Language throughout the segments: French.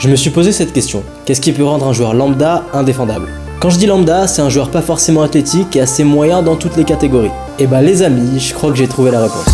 Je me suis posé cette question, qu'est-ce qui peut rendre un joueur lambda indéfendable? Quand je dis lambda, c'est un joueur pas forcément athlétique et assez moyen dans toutes les catégories. Et bah les amis, je crois que j'ai trouvé la réponse.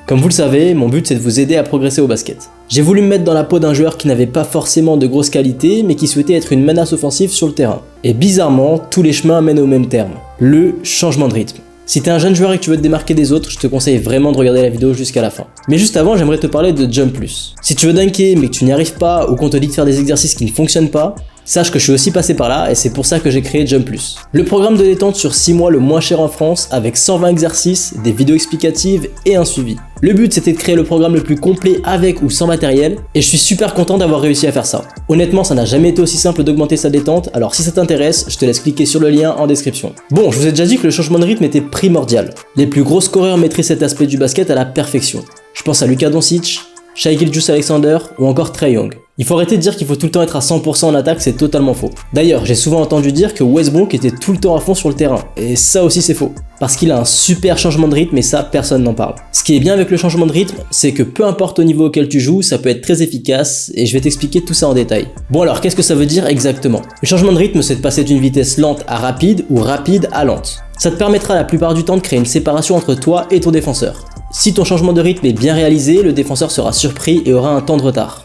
Comme vous le savez, mon but c'est de vous aider à progresser au basket. J'ai voulu me mettre dans la peau d'un joueur qui n'avait pas forcément de grosses qualités, mais qui souhaitait être une menace offensive sur le terrain. Et bizarrement, tous les chemins mènent au même terme, le changement de rythme. Si t'es un jeune joueur et que tu veux te démarquer des autres, je te conseille vraiment de regarder la vidéo jusqu'à la fin. Mais juste avant, j'aimerais te parler de Jump Plus. Si tu veux dunker mais que tu n'y arrives pas ou qu'on te dit de faire des exercices qui ne fonctionnent pas, sache que je suis aussi passé par là et c'est pour ça que j'ai créé Jump Plus. Le programme de détente sur 6 mois le moins cher en France avec 120 exercices, des vidéos explicatives et un suivi. Le but c'était de créer le programme le plus complet avec ou sans matériel et je suis super content d'avoir réussi à faire ça. Honnêtement ça n'a jamais été aussi simple d'augmenter sa détente, alors si ça t'intéresse, je te laisse cliquer sur le lien en description. Bon, je vous ai déjà dit que le changement de rythme était primordial. Les plus gros scoreurs maîtrisent cet aspect du basket à la perfection. Je pense à Luka Doncic, Shai Gilgeous-Alexander ou encore Trae Young. Il faut arrêter de dire qu'il faut tout le temps être à 100% en attaque, c'est totalement faux. D'ailleurs, j'ai souvent entendu dire que Westbrook était tout le temps à fond sur le terrain, et ça aussi c'est faux. Parce qu'il a un super changement de rythme et ça, personne n'en parle. Ce qui est bien avec le changement de rythme, c'est que peu importe au niveau auquel tu joues, ça peut être très efficace, et je vais t'expliquer tout ça en détail. Bon alors, qu'est-ce que ça veut dire exactement? Le changement de rythme, c'est de passer d'une vitesse lente à rapide, ou rapide à lente. Ça te permettra la plupart du temps de créer une séparation entre toi et ton défenseur. Si ton changement de rythme est bien réalisé, le défenseur sera surpris et aura un temps de retard.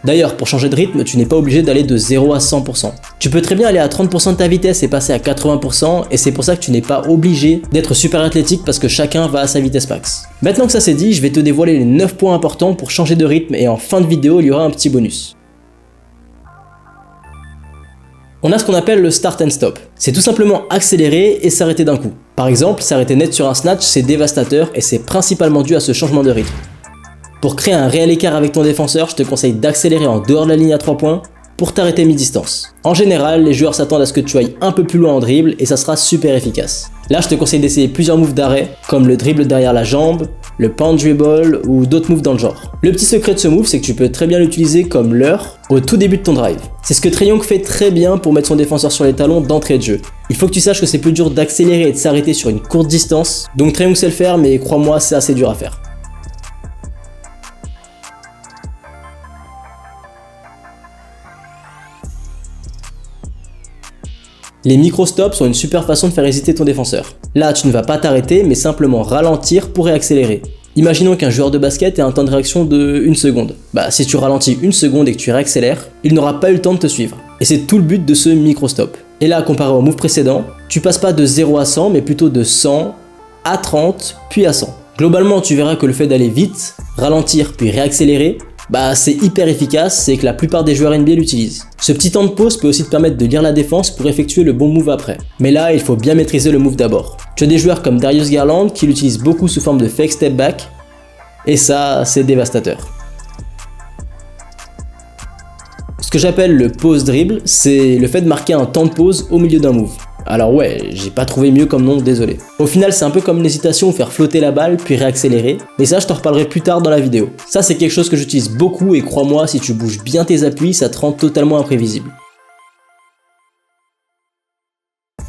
D'ailleurs, pour changer de rythme, tu n'es pas obligé d'aller de 0 à 100%. Tu peux très bien aller à 30% de ta vitesse et passer à 80%, et c'est pour ça que tu n'es pas obligé d'être super athlétique parce que chacun va à sa vitesse max. Maintenant que ça c'est dit, je vais te dévoiler les 9 points importants pour changer de rythme et en fin de vidéo, il y aura un petit bonus. On a ce qu'on appelle le start and stop. C'est tout simplement accélérer et s'arrêter d'un coup. Par exemple, s'arrêter net sur un snatch, c'est dévastateur et c'est principalement dû à ce changement de rythme. Pour créer un réel écart avec ton défenseur, je te conseille d'accélérer en dehors de la ligne à 3 points pour t'arrêter mi-distance. En général, les joueurs s'attendent à ce que tu ailles un peu plus loin en dribble et ça sera super efficace. Là, je te conseille d'essayer plusieurs moves d'arrêt, comme le dribble derrière la jambe, le pound dribble ou d'autres moves dans le genre. Le petit secret de ce move, c'est que tu peux très bien l'utiliser comme leurre au tout début de ton drive. C'est ce que Trae Young fait très bien pour mettre son défenseur sur les talons d'entrée de jeu. Il faut que tu saches que c'est plus dur d'accélérer et de s'arrêter sur une courte distance, donc Trae Young sait le faire, mais crois-moi, c'est assez dur à faire. Les micro-stops sont une super façon de faire hésiter ton défenseur. Là, tu ne vas pas t'arrêter, mais simplement ralentir pour réaccélérer. Imaginons qu'un joueur de basket ait un temps de réaction de 1 seconde. Si tu ralentis 1 seconde et que tu réaccélères, il n'aura pas eu le temps de te suivre. Et c'est tout le but de ce micro-stop. Et là, comparé au move précédent, tu passes pas de 0 à 100, mais plutôt de 100 à 30, puis à 100. Globalement, tu verras que le fait d'aller vite, ralentir, puis réaccélérer, c'est hyper efficace et que la plupart des joueurs NBA l'utilisent. Ce petit temps de pause peut aussi te permettre de lire la défense pour effectuer le bon move après. Mais là, il faut bien maîtriser le move d'abord. Tu as des joueurs comme Darius Garland qui l'utilisent beaucoup sous forme de fake step back, et ça, c'est dévastateur. Ce que j'appelle le pause dribble, c'est le fait de marquer un temps de pause au milieu d'un move. Alors ouais, j'ai pas trouvé mieux comme nom, désolé. Au final, c'est un peu comme l'hésitation ou faire flotter la balle puis réaccélérer, mais ça je t'en reparlerai plus tard dans la vidéo. Ça c'est quelque chose que j'utilise beaucoup et crois-moi, si tu bouges bien tes appuis, ça te rend totalement imprévisible.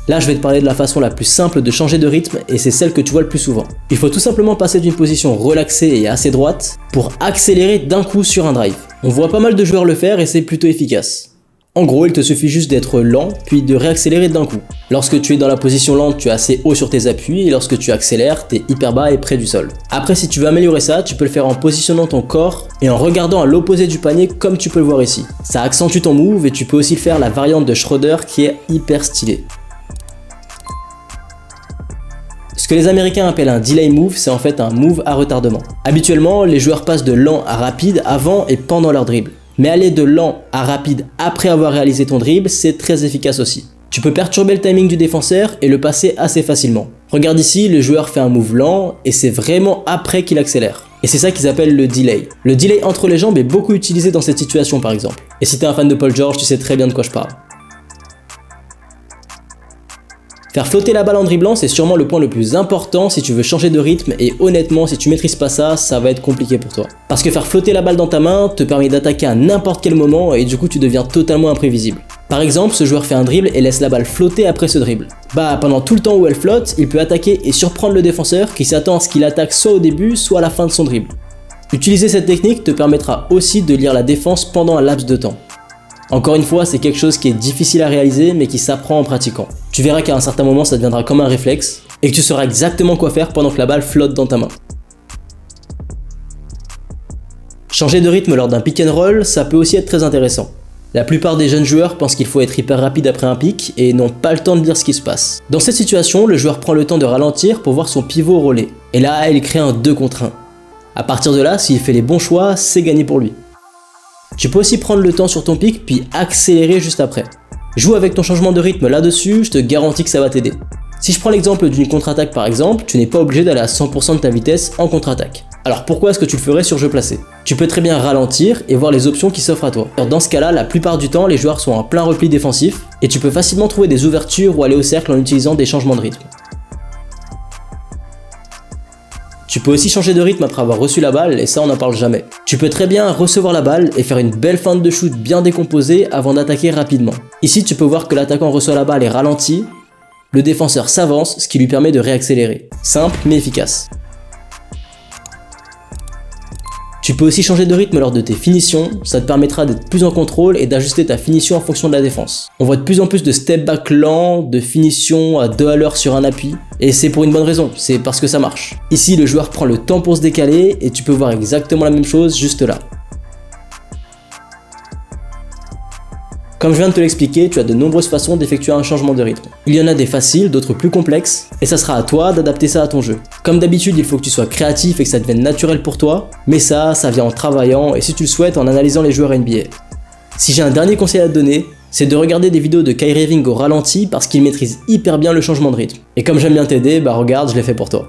Là, je vais te parler de la façon la plus simple de changer de rythme et c'est celle que tu vois le plus souvent. Il faut tout simplement passer d'une position relaxée et assez droite pour accélérer d'un coup sur un drive. On voit pas mal de joueurs le faire et c'est plutôt efficace. En gros, il te suffit juste d'être lent, puis de réaccélérer d'un coup. Lorsque tu es dans la position lente, tu es assez haut sur tes appuis, et lorsque tu accélères, tu es hyper bas et près du sol. Après, si tu veux améliorer ça, tu peux le faire en positionnant ton corps et en regardant à l'opposé du panier comme tu peux le voir ici. Ça accentue ton move et tu peux aussi faire la variante de Schroeder qui est hyper stylée. Ce que les Américains appellent un delay move, c'est en fait un move à retardement. Habituellement, les joueurs passent de lent à rapide avant et pendant leur dribble. Mais aller de lent à rapide après avoir réalisé ton dribble, c'est très efficace aussi. Tu peux perturber le timing du défenseur et le passer assez facilement. Regarde ici, le joueur fait un move lent et c'est vraiment après qu'il accélère. Et c'est ça qu'ils appellent le delay. Le delay entre les jambes est beaucoup utilisé dans cette situation par exemple. Et si t'es un fan de Paul George, tu sais très bien de quoi je parle. Faire flotter la balle en dribblant, c'est sûrement le point le plus important si tu veux changer de rythme et honnêtement, si tu maîtrises pas ça, ça va être compliqué pour toi. Parce que faire flotter la balle dans ta main te permet d'attaquer à n'importe quel moment et du coup tu deviens totalement imprévisible. Par exemple, ce joueur fait un dribble et laisse la balle flotter après ce dribble. Pendant tout le temps où elle flotte, il peut attaquer et surprendre le défenseur qui s'attend à ce qu'il attaque soit au début, soit à la fin de son dribble. Utiliser cette technique te permettra aussi de lire la défense pendant un laps de temps. Encore une fois, c'est quelque chose qui est difficile à réaliser mais qui s'apprend en pratiquant. Tu verras qu'à un certain moment ça deviendra comme un réflexe et que tu sauras exactement quoi faire pendant que la balle flotte dans ta main. Changer de rythme lors d'un pick and roll, ça peut aussi être très intéressant. La plupart des jeunes joueurs pensent qu'il faut être hyper rapide après un pick et n'ont pas le temps de lire ce qui se passe. Dans cette situation, le joueur prend le temps de ralentir pour voir son pivot roller. Et là, il crée un 2 contre 1. À partir de là, s'il fait les bons choix, c'est gagné pour lui. Tu peux aussi prendre le temps sur ton pick puis accélérer juste après. Joue avec ton changement de rythme là-dessus, je te garantis que ça va t'aider. Si je prends l'exemple d'une contre-attaque par exemple, tu n'es pas obligé d'aller à 100% de ta vitesse en contre-attaque. Alors pourquoi est-ce que tu le ferais sur jeu placé? Tu peux très bien ralentir et voir les options qui s'offrent à toi. Dans ce cas-là, la plupart du temps, les joueurs sont en plein repli défensif et tu peux facilement trouver des ouvertures ou aller au cercle en utilisant des changements de rythme. Tu peux aussi changer de rythme après avoir reçu la balle et ça on n'en parle jamais. Tu peux très bien recevoir la balle et faire une belle feinte de shoot bien décomposée avant d'attaquer rapidement. Ici tu peux voir que l'attaquant reçoit la balle et ralentit, le défenseur s'avance, ce qui lui permet de réaccélérer. Simple mais efficace. Tu peux aussi changer de rythme lors de tes finitions, ça te permettra d'être plus en contrôle et d'ajuster ta finition en fonction de la défense. On voit de plus en plus de step back lents, de finitions à 2 à l'heure sur un appui, et c'est pour une bonne raison, c'est parce que ça marche. Ici le joueur prend le temps pour se décaler et tu peux voir exactement la même chose juste là. Comme je viens de te l'expliquer, tu as de nombreuses façons d'effectuer un changement de rythme. Il y en a des faciles, d'autres plus complexes, et ça sera à toi d'adapter ça à ton jeu. Comme d'habitude, il faut que tu sois créatif et que ça devienne naturel pour toi, mais ça vient en travaillant et si tu le souhaites, en analysant les joueurs NBA. Si j'ai un dernier conseil à te donner, c'est de regarder des vidéos de Kyrie Irving au ralenti parce qu'il maîtrise hyper bien le changement de rythme. Et comme j'aime bien t'aider, regarde, je l'ai fait pour toi.